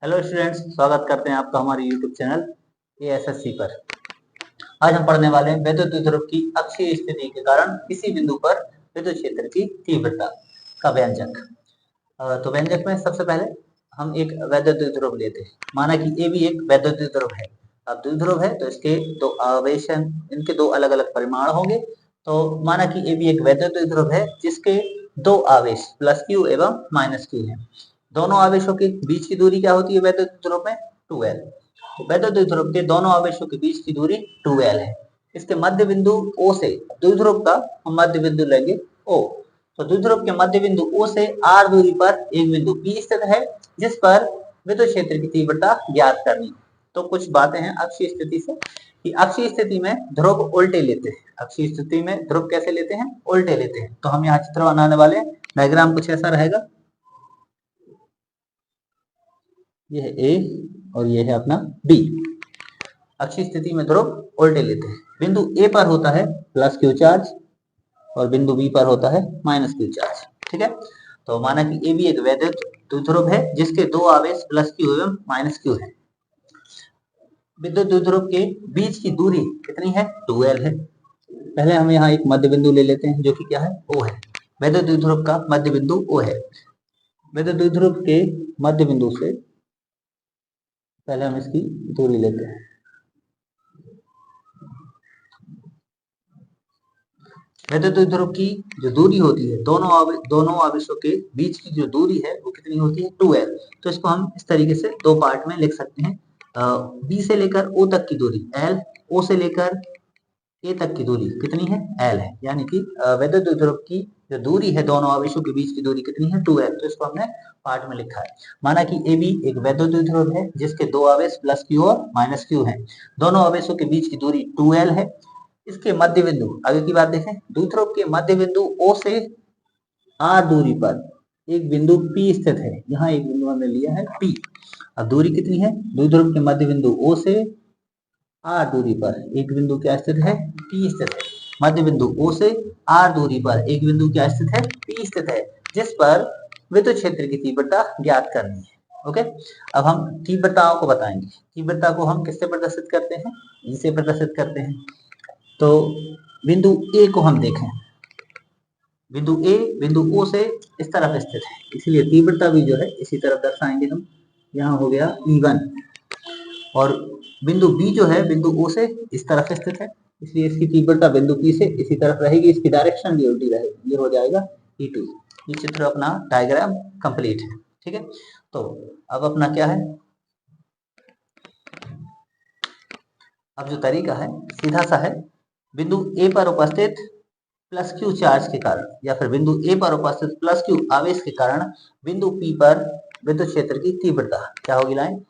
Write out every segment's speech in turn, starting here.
Hello students, स्वागत करते हैं आपका हमारे यूट्यूब चैनल एएसएससी पर। आज हम पढ़ने वाले हैं वैद्युत द्विध्रुव की अक्षीय स्थिति के कारण किसी बिंदु पर विद्युत क्षेत्र की तीव्रता का व्यंजक। तो व्यंजक में सबसे पहले हम एक वैद्युत द्विध्रुव लेते हैं। माना कि ए भी एक वैद्युत द्विध्रुव है। अब द्विध्रुव है तो इसके दो आवेशन, इनके दो अलग अलग परिमाण होंगे। तो माना कि ए भी एक वैद्युत द्विध्रुव है जिसके दो आवेश प्लस क्यू एवं माइनस क्यू है। दोनों आवेशों के बीच की दूरी क्या होती है वैद्युत द्विध्रुव में? 2l। तो वैद्युत द्विध्रुव के दोनों आवेशों के बीच की दूरी 2l है। इसके मध्य बिंदु O से, द्विध्रुव का हम मध्य बिंदु लेंगे O। तो द्विध्रुव के मध्य बिंदु O से r दूरी पर एक बिंदु P स्थित है जिस पर विद्युत क्षेत्र की तीव्रता ज्ञात करनी। तो कुछ बातें हैं अक्षीय स्थिति से कि अक्षीय स्थिति में ध्रुव उल्टे लेते हैं। अक्षीय स्थिति में ध्रुव कैसे लेते हैं? उल्टे लेते हैं। तो हम यहाँ चित्र बनाने वाले हैं। डायग्राम कुछ ऐसा रहेगा। ये है A और ये है अपना B। अक्षीय स्थिति में ध्रुव उल्टे लेते हैं। बिंदु A पर होता है प्लस क्यू चार्ज और बिंदु B पर होता है माइनस क्यू चार्ज। ठीक है। तो माना कि A भी एक वैद्युत द्विध्रुव है जिसके दो आवेश प्लस क्यू एवं माइनस क्यू है। विद्युत द्विध्रुव के बीच की दूरी कितनी है? 2l है। पहले हम यहाँ एक मध्य बिंदु ले लेते हैं जो कि क्या है? O है। वैद्युत द्विध्रुव का मध्य बिंदु O है। वैद्युत द्विध्रुव के मध्य बिंदु से पहले हम इसकी दूरी लेते हैं। वैद्युत द्विध्रुव की जो दूरी होती है, दोनों आवेशों के बीच की जो दूरी है वो कितनी होती है? 2l। तो इसको हम इस तरीके से दो पार्ट में लिख सकते हैं। B से लेकर O तक की दूरी l, O से लेकर A तक की दूरी कितनी है? l है। यानी कि वैद्युत द्विध्रुव की जो दूरी है, दोनों आवेशों के बीच की दूरी कितनी है? 2l। तो इसको हमने पार्ट में लिखा है। माना कि AB एक वैद्युत द्विध्रुव है जिसके दो आवेश प्लस क्यू और माइनस क्यू है। दोनों आवेशों के बीच की दूरी 2l है। इसके मध्य बिंदु, आगे की बात देखें, द्विध्रुव के मध्य बिंदु O से r दूरी पर एक बिंदु P स्थित है। यहाँ एक बिंदु हमने लिया है P। अब दूरी कितनी है? द्विध्रुव के मध्य बिंदु O से r दूरी पर एक बिंदु क्या स्थित है? P स्थित है। मध्य बिंदु O से r दूरी पर एक बिंदु क्या स्थित है? P स्थित है, जिस पर विद्युत क्षेत्र की तीव्रता ज्ञात करनी है। ओके। अब हम तीव्रताओं को बताएंगे। तीव्रता को हम किससे प्रदर्शित करते हैं? E से प्रदर्शित करते हैं। तो बिंदु A को हम देखें। बिंदु A बिंदु O से इस तरफ स्थित है, इसलिए तीव्रता भी जो है इसी तरफ दर्शाएंगे हम। यहाँ हो गया E1। और बिंदु B जो है बिंदु O से इस तरफ स्थित है, इसलिए इसकी तीव्रता बिंदु P से इसी तरफ रहेगी। इसकी डायरेक्शन भी उल्टी रहेगी। ये हो जाएगा E2। ये चित्र अपना डायग्राम कंप्लीट है। ठीक है। तो अब अपना क्या है, अब जो तरीका है सीधा सा है। बिंदु A पर उपस्थित प्लस क्यू चार्ज के कारण, या फिर बिंदु A पर उपस्थित प्लस क्यू आवेश के कारण बिंदु P पर विद्युत क्षेत्र की तीव्रता क्या होगी? लाइन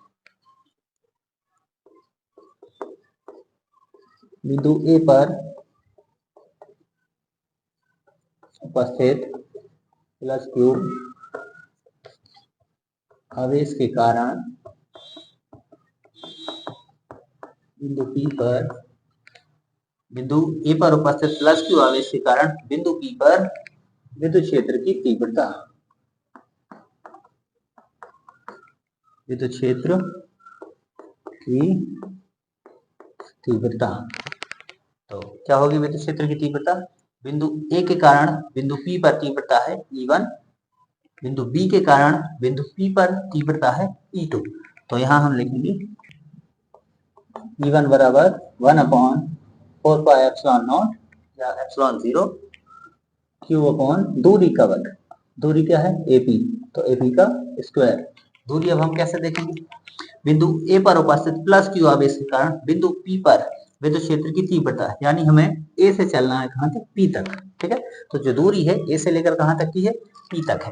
बिंदु A पर उपस्थित प्लस क्यू आवेश के कारण बिंदु P पर, बिंदु A पर उपस्थित प्लस क्यू आवेश के कारण बिंदु P पर विद्युत क्षेत्र की तीव्रता, विद्युत क्षेत्र की तीव्रता। तो क्या होगी विद्युत क्षेत्र की तीव्रता? बिंदु A के कारण बिंदु P पर तीव्रता है E1, बिंदु B के कारण बिंदु P पर तीव्रता है E2। तो यहाँ हम लिखेंगे E1 बराबर 1/4πε0 या ε0 Q अपॉन दूरी का वर्ग। दूरी क्या है? AP। तो AP का स्क्वायर। दूरी अब हम कैसे देखेंगे? बिंदु A पर उपस्थित प्लस क्यू आवेश के कारण बिंदु P पर विद्युत क्षेत्र की तीव्रता, यानी हमें A से चलना है कहाँ तक? P तक। ठीक है। तो जो दूरी है A से लेकर कहाँ तक की है? P तक है।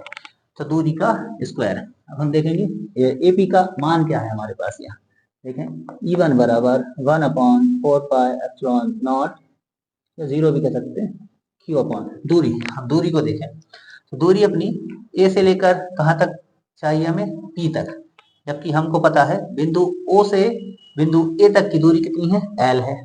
तो दूरी का स्क्वायर। अब हम देखेंगे AP का मान क्या है हमारे पास। यहाँ देखें E1 बराबर 1/4πε0 या 0 भी कह सकते हैं Q अपॉन दूरी। हम दूरी को देखें तो दूरी अपनी A से लेकर कहाँ तक चाहिए हमें? P तक। जबकि हमको पता है बिंदु O से बिंदु A तक की दूरी कितनी है? L है।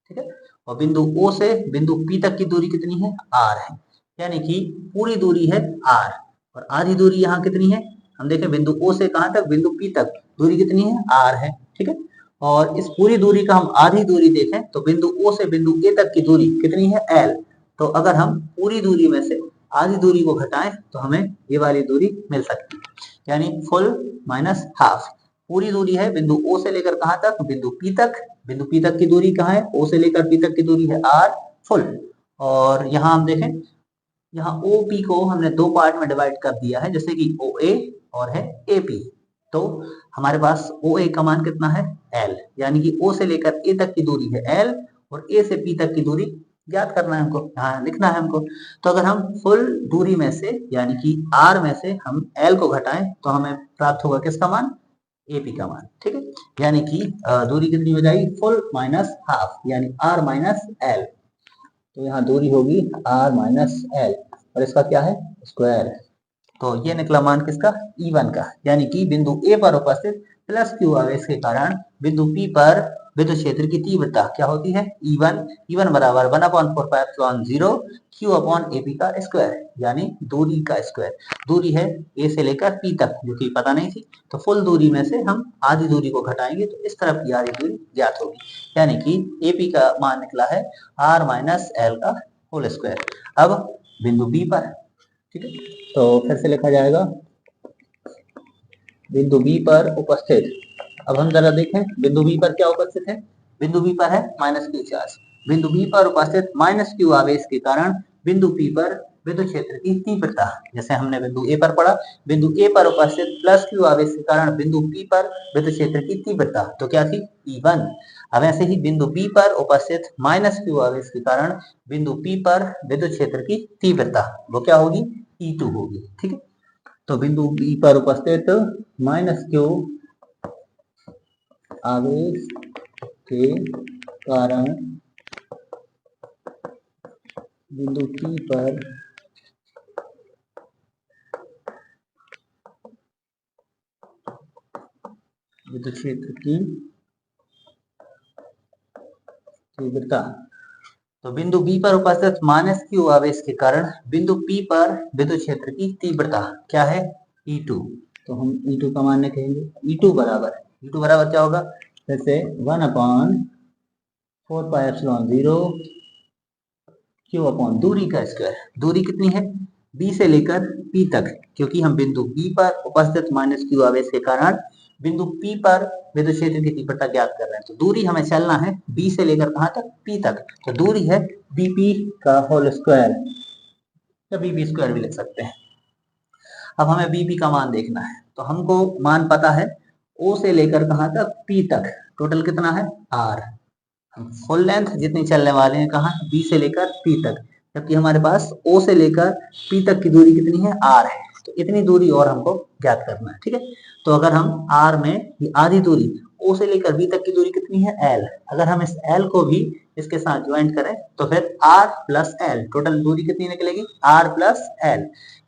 ठीक है। और बिंदु O से बिंदु P तक की दूरी कितनी है? R है। यानी कि पूरी दूरी है R और आधी दूरी यहाँ कितनी है? हम देखें बिंदु O से कहां तक, बिंदु P तक दूरी कितनी है, R है, ठीक है। और इस पूरी दूरी का हम आधी दूरी देखें तो बिंदु O से बिंदु A तक की दूरी कितनी है, L। तो अगर हम पूरी दूरी में से आधी दूरी को घटाएं तो हमें ये वाली दूरी मिल सकती है, यानी फुल माइनस हाफ। पूरी दूरी है बिंदु O से लेकर कहां तक, बिंदु P तक। बिंदु P तक की दूरी कहां है, O से लेकर P तक की दूरी है R फुल। और यहाँ हम देखें, यहाँ OP को हमने दो पार्ट में डिवाइड कर दिया है, जैसे कि OA और है AP। तो हमारे पास OA का मान कितना है, L, यानी कि O से लेकर A तक की दूरी है L और A से P तक की दूरी ज्ञात करना है हमको, यहाँ लिखना है हमको। तो अगर हम फुल दूरी में से यानी कि R में से हम L को घटाएं तो हमें प्राप्त होगा किसका मान, AP का मान, ठीक है। यानी कि दूरी कितनी हो जाएगी, फुल माइनस हाफ, यानी R माइनस L। तो यहाँ दूरी होगी R माइनस L और इसका क्या है, स्क्वायर। तो ये निकला मान किसका, E1 का, यानी कि बिंदु A पर उपस्थित प्लस Q आवेश के कारण बिंदु P पर विद्युत क्षेत्र की तीव्रता क्या होती है, E1 बराबर 1/4πε0 Q अपॉन AP का स्क्वायर, यानी दूरी का स्क्वायर। दूरी है A से लेकर P तक, जो कि पता नहीं थी, तो फुल दूरी में से हम आधी दूरी को घटाएंगे तो इस तरफ की आधी दूरी ज्ञात होगी, यानी कि AP का मान निकला है R माइनस L का होल स्क्वायर। अब बिंदु B पर, ठीक है, तो फिर से लिखा जाएगा बिंदु B पर उपस्थित। अब हम जरा देखें बिंदु B पर क्या उपस्थित है, बिंदु B पर है माइनस Q चार्ज। बिंदु B पर उपस्थित माइनस Q आवेश के कारण बिंदु P पर विद्युत क्षेत्र की तीव्रता, जैसे हमने बिंदु A पर पढ़ा, बिंदु A पर उपस्थित प्लस Q आवेश के कारण बिंदु P पर विद्युत क्षेत्र की तीव्रता तो क्या थी, E1। अब ऐसे ही बिंदु B पर उपस्थित माइनस Q आवेश के कारण बिंदु P पर विद्युत क्षेत्र की तीव्रता वो क्या होगी, E2 होगी, ठीक है। तो बिंदु B पर उपस्थित माइनस Q आवेश के कारण बिंदु P पर विद्युत क्षेत्र की तीव्रता। तो बिंदु B पर उपस्थित माइनस Q आवेश के कारण बिंदु P पर विद्युत क्षेत्र की तीव्रता क्या है, E2। तो हम E2 का मान कहेंगे, E2 बराबर क्या होगा, जैसे 1/4πε0 Q अपॉन दूरी का स्क्वायर। दूरी कितनी है, B से लेकर P तक, क्योंकि हम बिंदु B पर उपस्थित माइनस Q आवेश के कारण बिंदु P पर विद्युत क्षेत्र की तीव्रता ज्ञात कर रहे हैं। तो दूरी हमें चलना है B से लेकर कहां तक, P तक। तो दूरी है BP का होल स्क्वायर, या BP स्क्वायर भी लिख सकते हैं। अब हमें BP का मान देखना है, तो हमको मान पता है O से लेकर कहां तक, P तक, टोटल कितना है R। हम फुल लेंथ जितनी चलने वाले हैं कहाँ, B से लेकर P तक, जबकि हमारे पास O से लेकर P तक की दूरी कितनी है, R है। तो इतनी दूरी और हमको ज्ञात करना है, ठीक है। तो अगर हम R में ये आधी दूरी O से लेकर B तक की दूरी कितनी है, L। अगर हम इस L को भी इसके साथ ज्वाइंट करें तो फिर R प्लस L, टोटल दूरी कितनी निकलेगी, R प्लस L,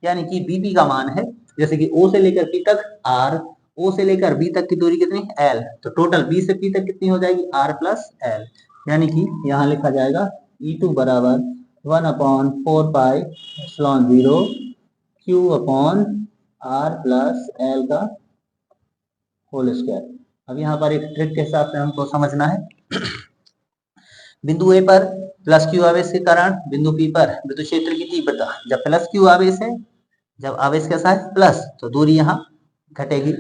यानी कि BP का मान है, जैसे कि O से लेकर P तक R, O से लेकर B तक की दूरी कितनी, L, तो टोटल B से P तक कितनी हो जाएगी, R प्लस L, यानी कि यहाँ लिखा जाएगा E2 बराबर 1/4πε0 Q upon R plus L का होल स्क्वायर। अब यहाँ पर एक ट्रिक के हिसाब से हमको समझना है। बिंदु A पर प्लस Q आवेश के कारण बिंदु P पर विद्युत क्षेत्र की तीव्रता, जब प्लस Q आवेश है, जब आवेश कैसा है प्लस, तो दूरी यहाँ घटेगी,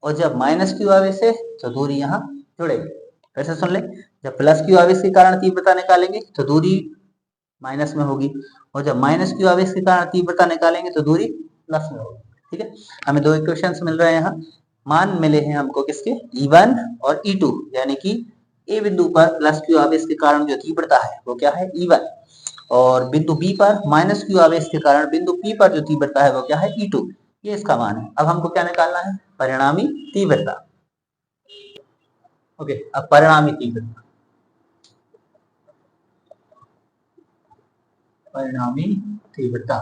और जब माइनस Q आवेश है तो दूरी यहाँ जुड़ेगी। फिर से सुन ले, जब प्लस Q आवेश के कारण तीव्रता निकालेंगे तो दूरी माइनस में होगी, और जब माइनस Q आवेश के कारण तीव्रता निकालेंगे तो दूरी प्लस में होगी, ठीक है। हमें दो इक्वेशंस मिल रहे हैं यहाँ, मान मिले हैं हमको किसके, E1 और E2, यानी कि A बिंदु पर प्लस Q आवेश के कारण जो तीव्रता है वो क्या है, E1, और बिंदु B पर माइनस Q आवेश के कारण बिंदु P पर जो तीव्रता है वो क्या है, E2, ये इसका मान है। अब हमको क्या निकालना है, परिणामी तीव्रता। ओके, अब परिणामी तीव्रता, परिणामी तीव्रता।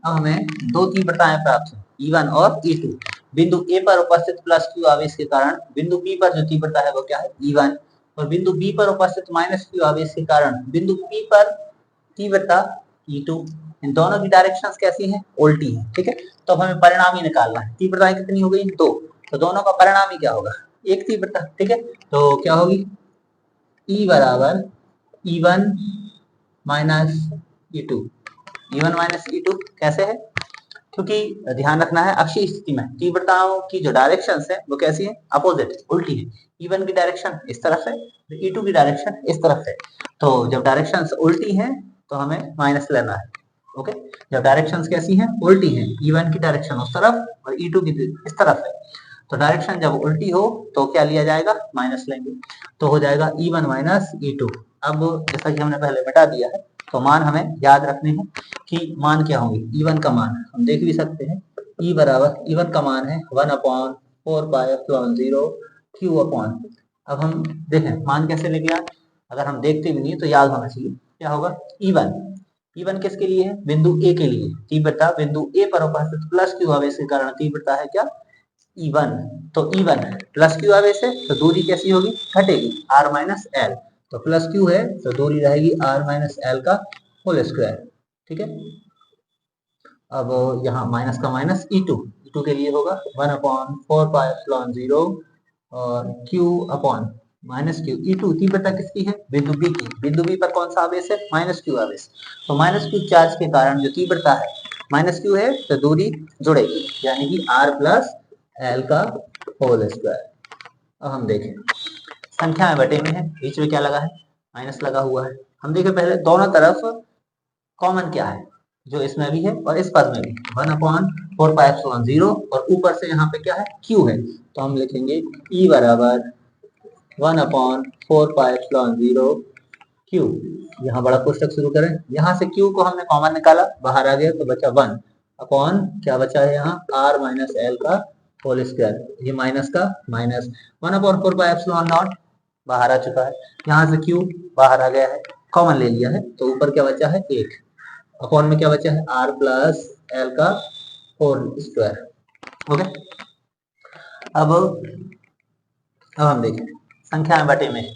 अब हमें दो तीव्रताएं प्राप्त हुई, E1 और E2। बिंदु A पर उपस्थित प्लस Q आवेश के कारण बिंदु P पर जो तीव्रता है वो क्या है, E1, और बिंदु B पर उपस्थित माइनस Q आवेश के कारण बिंदु P पर तीव्रता E2, इन दोनों की डायरेक्शंस कैसी हैं? उल्टी हैं, ठीक है। तो अब हमें परिणाम ही निकालना है। तीव्रताएं कितनी हो गई? 2। तो दोनों का परिणाम ही क्या होगा? एक तीव्रता, ठीक है। तो क्या होगी? E बराबर E1 minus E2। E1 minus E2 कैसे है? क्योंकि ध्यान रखना है अक्षीय स्थिति में तीव्रताओं की जो डायरेक्शंस है वो कैसी है? अपोजिट, उल्टी है। E1 की डायरेक्शन इस तरफ है, E2 की डायरेक्शन इस तरफ है। तो जब डायरेक्शंस उल्टी हैं तो हमें माइनस लेना है, ओके। जब डायरेक्शंस कैसी हैं? उल्टी हैं। E1 की डायरेक्शन उस तरफ और E2 की इस तरफ है। तो डायरेक्शन जब उल्टी हो तो क्या लिया जाएगा? माइनस लेंगे। तो हो जाएगा E1 माइनस E2। अब जैसा कि हमने पहले मिटा दिया है तो मान हमें याद रखने हैं कि मान क्या होंगे। E1 का मान हम देख भी सकते हैं। E बराबर E1 का मान है 1/4πε0 Q अपॉन। अब हम देखें मान कैसे लेके आए, अगर हम देखते भी नहीं तो याद होना चाहिए। क्या होगा? E1 किसके लिए है? बिंदु ए के लिए। तीव्रता बिंदु ए पर उपस्थित प्लस Q आवेश के कारण तीव्रता है क्या? E1। तो E1 प्लस Q आवेश है तो दूरी कैसी होगी? घटेगी, R माइनस एल। तो प्लस Q है तो दूरी रहेगी R माइनस एल का होल स्क्वायर, ठीक है। अब यहाँ माइनस का माइनस E2 के लिए होगा 1/4πε0 और Q upon minus Q। E2 तीव्रता किसकी है? बिंदु बी की। बिंदु बी पर कौन सा आवेश है? माइनस Q आवेश। तो माइनस Q चार्ज के कारण जो तीव्रता है माइनस Q है तो दूरी जुड़ेगी, यानी कि R प्लस एल का होल स्क्वायर। अब हम देखें संख्या में बटे में है, बीच में क्या लगा है? माइनस लगा हुआ है। हम देखें पहले दोनों तरफ कॉमन क्या है, जो इसमें भी है और इस पद में भी 1/4πε0 और ऊपर से यहाँ पे क्या है? Q है। तो हम लिखेंगे E बराबर 1/4πε0 Q। यहाँ बड़ा कोष्टक शुरू करें, यहाँ से Q को हमने कॉमन निकाला, बाहर आ गया तो बचा 1 अपॉन क्या बचा है यहाँ? R माइनस एल का होल स्क्वायर। ये माइनस का माइनस 1/4πε0 बाहर आ चुका है, यहाँ से Q बाहर आ गया है, कॉमन ले लिया है तो ऊपर क्या बचा है? 1 अपॉन में क्या बचा है? R प्लस एल का होल स्क्वायर, ओके। अब हम देखें संख्याएं बटे में,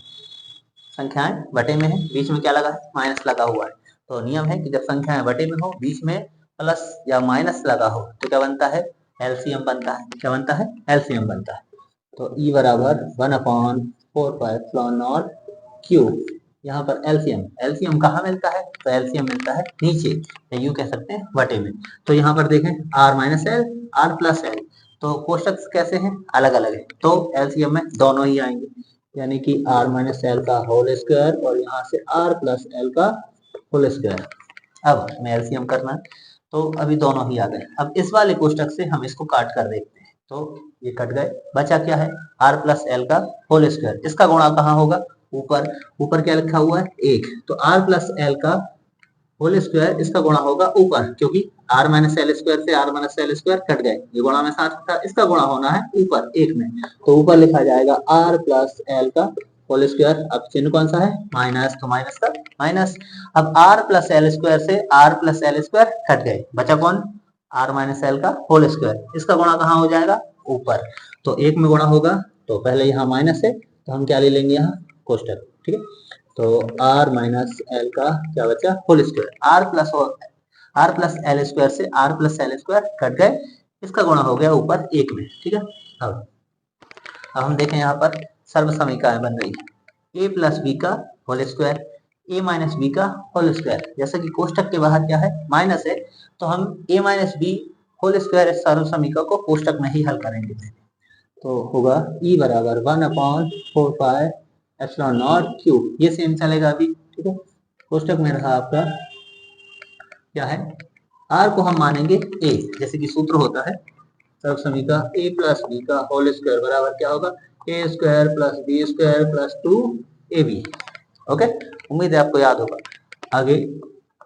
संख्याएं बटे में है, बीच में क्या लगा है? माइनस लगा हुआ है। तो नियम है कि जब संख्याएं बटे में हो, बीच में प्लस या माइनस लगा हो तो क्या बनता है? एलसीएम बनता है। क्या बनता है? एलसीएम बनता है। तो E बराबर 1/4πε0 Q। यहाँ पर एलसीएम कहाँ मिलता है? तो एलसीएम मिलता है नीचे, या यूं कह सकते हैं बटे में। तो यहाँ पर देखें R minus L, R plus L, तो कोष्टक कैसे हैं? अलग अलग है। तो एलसीएम में दोनों ही आएंगे, यानी कि R माइनस एल का होल स्क्वायर और यहाँ से R प्लस एल का होल स्क्वायर। अब हमें एलसीएम करना है तो अभी दोनों ही आ गए। अब इस वाले कोष्टक से हम इसको काट कर देखते हैं, तो ये कट गए, बचा क्या है? R प्लस एल का होल स्क्वायर। इसका गुणा कहाँ होगा? ऊपर। ऊपर क्या लिखा हुआ है? 1। तो R प्लस एल का होल स्क्वायर इसका गुणा होगा ऊपर, क्योंकि R माइनस एल स्क्वायर से R माइनस एल स्क्वायर कट गए, ये गुणा में साथ था, इसका गुणा होना है ऊपर 1 में। तो ऊपर लिखा जाएगा R प्लस एल का होल स्क्वायर। अब चिन्ह कौन सा है? माइनस, तो माइनस का माइनस। अब R प्लस एल स्क्वायर से R प्लस एल स्क्वायर कट गए, बचा कौन? R माइनस एल का होल स्क्वायर। इसका गुणा कहाँ हो जाएगा? ऊपर। तो 1 में गुणा होगा तो पहले यहाँ माइनस है तो हम क्या ले लेंगे? यहाँ कोष्टक, ठीक है। तो R माइनस एल का क्या बचा? Whole square. R plus L square से R प्लस एल स्क्वायर कट गए, इसका गुणा हो गया ऊपर 1 में, ठीक है। अब हम देखें यहाँ पर सर्व समीकरण बन रही है a प्लस बी का whole square, a minus B का होल स्क्वायर। जैसा कि कोष्टक के बाहर क्या है? माइनस है, तो हम a minus B whole square सर्व समीकरण को कोष्टक में ही हल करेंगे। तो होगा E बराबर 1/4πε0 Q। ये सेम चलेगा अभी, ठीक है। कोष्टक में रहा आपका क्या है? R को हम मानेंगे a, जैसे कि सूत्र होता है सर्व समीकरण a प्लस बी का होल स्क्वायर बराबर क्या होगा? a square plus B square plus 2ab, okay. उम्मीद है आपको याद होगा। आगे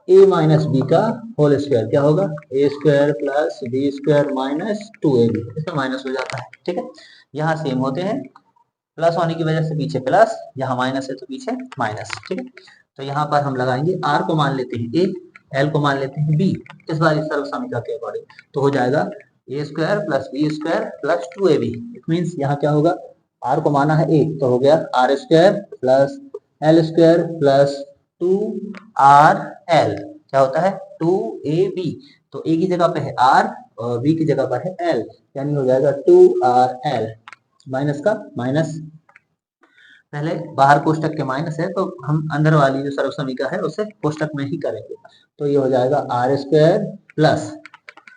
a माइनस बी का होल स्क्वायर क्या होगा? a square plus B square minus 2ab, इसमें माइनस हो जाता है, ठीक है। यहाँ सेम होते हैं, प्लस होने की वजह से पीछे प्लस, यहाँ माइनस है तो पीछे माइनस, ठीक है। तो यहाँ पर हम लगाएंगे R को मान लेते हैं a, L को मान लेते हैं b, इस बार इस सर्व समीकरण के अकॉर्डिंग। तो हो जाएगा a square plus B square plus 2ab। It means यहाँ क्या होगा? R को माना है a, तो हो गया R square plus L square plus 2RL। क्या होता है 2ab। तो a की जगह पे है r और b की जगह पर है l, यानी हो जाएगा 2rl। माइनस का माइनस, पहले बाहर कोष्टक के माइनस है तो हम अंदर वाली जो सर्व समीका है उसे कोष्टक में ही करेंगे। तो ये हो जाएगा R square plus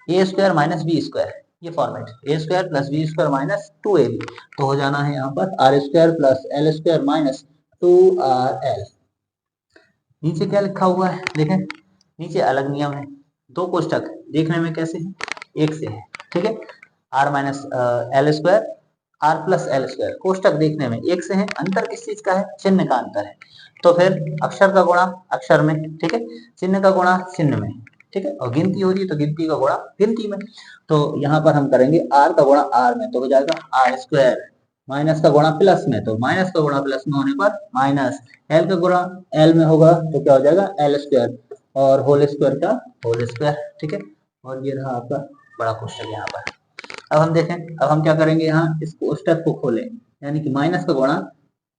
A square minus B square, ये format A square plus B square minus 2ab। तो हो जाना है यहाँ पर R square plus L square minus 2rl। नीचे क्या लिखा हुआ है देखें, नीचे अलग नियम है, दो कोष्टक देखने में कैसे है, एक से है, ठीक है। R minus L square, R plus L square, कोष्टक देखने में एक से है, अंतर किस चीज का है, चिन्ह का अंतर है। तो फिर अक्षर का गुणा अक्षर में, ठीक है, चिन्ह का गुणा चिन्ह में, ठीक है, और गिनती हो रही है तो गिनती का गुणा गिनती में। तो यहाँ पर हम करेंगे आर का गुणा आर में, तो हो जाएगा आर स्क्वायर, माइनस का गुणा प्लस में, तो माइनस का गुणा प्लस में होने पर माइनस, एल का गुणा एल में होगा तो क्या हो जाएगा एल स्क्वायर, और होल स्क्वायर का होल स्क्वायर, ठीक है। और ये रहा आपका बड़ा कोष्टक यहाँ पर। अब हम देखें, अब हम क्या करेंगे, यहाँ इस कोष्टक को खोलें, यानी कि माइनस का गुणा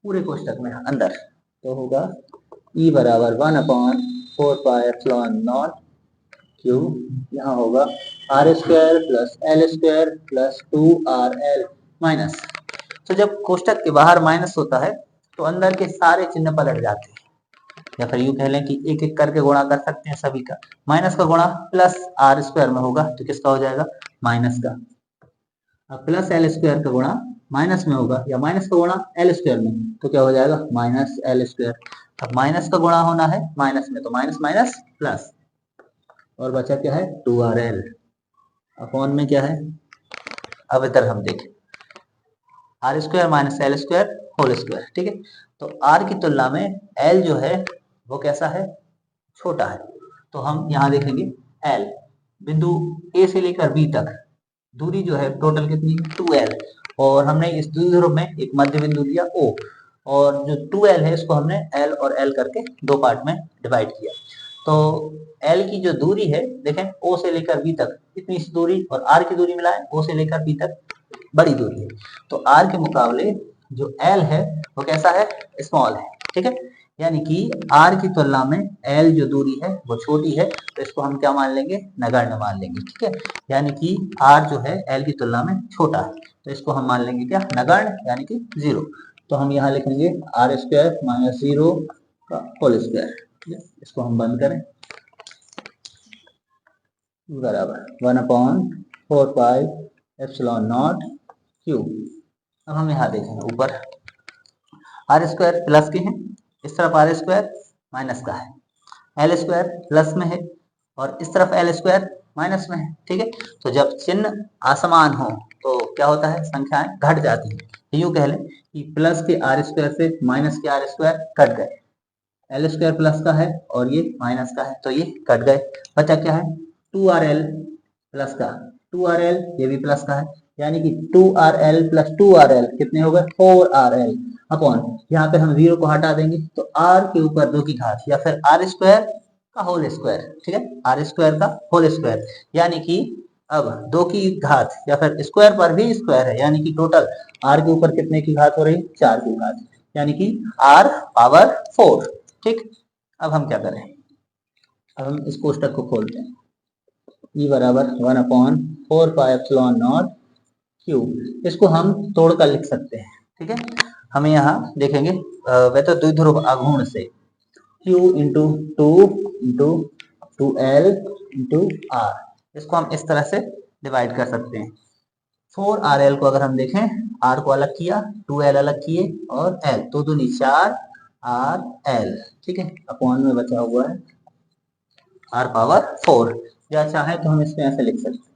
पूरे कोष्टक में अंदर, तो होगा e बराबर 1/4πε0 क्यू, यहाँ होगा R square plus L square plus 2rl minus. तो जब कोष्टक के बाहर माइनस होता है तो अंदर के सारे चिन्ह पलट जाते हैं, या फिर यूं कह लें कि एक एक करके गुणा कर सकते हैं सभी का। माइनस का गुणा प्लस आर स्क्वायर में होगा तो किसका हो जाएगा, माइनस का। अब प्लस एल स्क्वायर का गुणा माइनस में होगा, या माइनस का गुणा एल स्क्वायर में, तो क्या हो जाएगा माइनस एल स्क्वायर। अब माइनस का गुणा होना है माइनस में, तो माइनस माइनस प्लस, और बचा क्या है 2rl अपॉन में क्या है। अब इधर हम देखें, R square minus L square whole square, ठीक है। तो आर की तुलना में एल जो है वो कैसा है, छोटा है। तो हम यहाँ देखेंगे एल, बिंदु ए से लेकर बी तक दूरी जो है टोटल कितनी है 2l, और हमने इस द्विध्रुव में एक मध्य बिंदु लिया O, और जो 2l है इसको हमने l और l करके दो पार्ट में डिवाइड किया। तो l की जो दूरी है देखें O से लेकर B तक इतनी सी दूरी, और r की दूरी मिलाएं O से लेकर B तक बड़ी दूरी है। तो r के मुकाबले जो l है वो कैसा है, स्मॉल है, ठीक है। यानी कि r की तुलना में l जो दूरी है वो छोटी है, तो इसको हम क्या मान लेंगे, नगण्य मान लेंगे, ठीक है। यानी कि r जो है l की तुलना में छोटा है, तो इसको हम मान लेंगे क्या, नगण्य, यानी कि 0। तो हम यहाँ लिखेंगे आर स्क्वायर माइनस 0 का होल स्क्वायर, इसको हम बंद करें, बराबर 1/4πε0 क्यू। अब हम यहाँ देखें ऊपर आर स्क्वायर प्लस के हैं, इस तरफ आर स्क्वायर माइनस का है, एल स्क्वायर प्लस में है और इस तरफ एल स्क्वायर माइनस में है, ठीक है। तो जब चिन्ह असमान हो तो क्या होता है, संख्याएं घट जाती है। यूं कह लें कि प्लस के आर स्क्वायर से माइनस के आर स्क्वायर कट गए, एल स्क्वायर प्लस का है और ये माइनस का है तो ये कट गए, बचा क्या है 2rl प्लस का, 2rl ये भी प्लस का है, यानी कि 2rl प्लस 2rl कितने हो गए 4rl अपॉन, यहाँ पे हम 0 को हटा देंगे तो r के ऊपर 2 की घात, या फिर r स्क्वायर का होल स्क्वायर, ठीक है, r स्क्वायर का होल स्क्वायर, यानी कि अब 2 की घात या फिर स्क्वायर पर भी स्क्वायर है, यानी कि टोटल r के ऊपर कितने की घात हो रही है 4 की घात, यानी कि r पावर 4, ठीक। अब हम क्या करें, अब हम इस कोष्टक को खोलते हैं, e बराबर 1/4πε0 क्यू, इसको हम तोड़कर लिख सकते हैं, ठीक है। हमें यहाँ देखेंगे वह तो द्विध्रुव आघूर्ण से q into 2 into 2l into r, इसको हम इस तरह से डिवाइड कर सकते हैं। 4rl को अगर हम देखें, r को अलग किया, 2l अलग किए और l, तो दूनी 4rl, ठीक है, अपॉन में बचा हुआ है r पावर 4, या चाहे तो हम इसमें ऐसे लिख सकते हैं।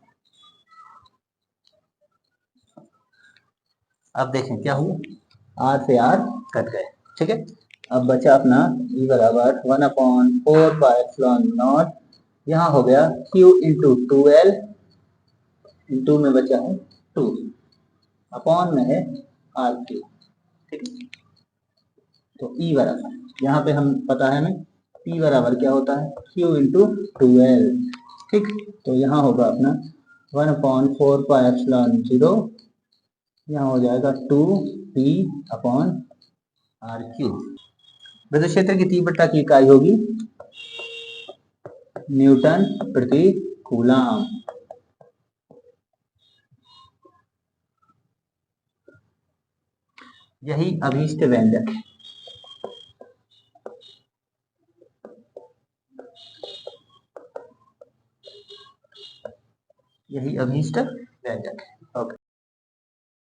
अब देखें क्या हुआ, r से r कट गए, ठीक है। अब बचा अपना e बराबर 1/4πε0, यहाँ हो गया q इंटू 2l, इंटू में बचा है 2, अपॉन में है r क्यू, ठीक है। तो e बराबर यहाँ पे हम पता है हमें p बराबर क्या होता है q इंटू 2l, ठीक। तो यहाँ होगा अपना 1/4πε0, यहाँ हो जाएगा 2p अपॉन r क्यू। विद्युत क्षेत्र की तीव्रता की इकाई होगी न्यूटन प्रति कूलम। यही अभीष्ट व्यंजक है। यही अभीष्ट व्यंजक है। ओके।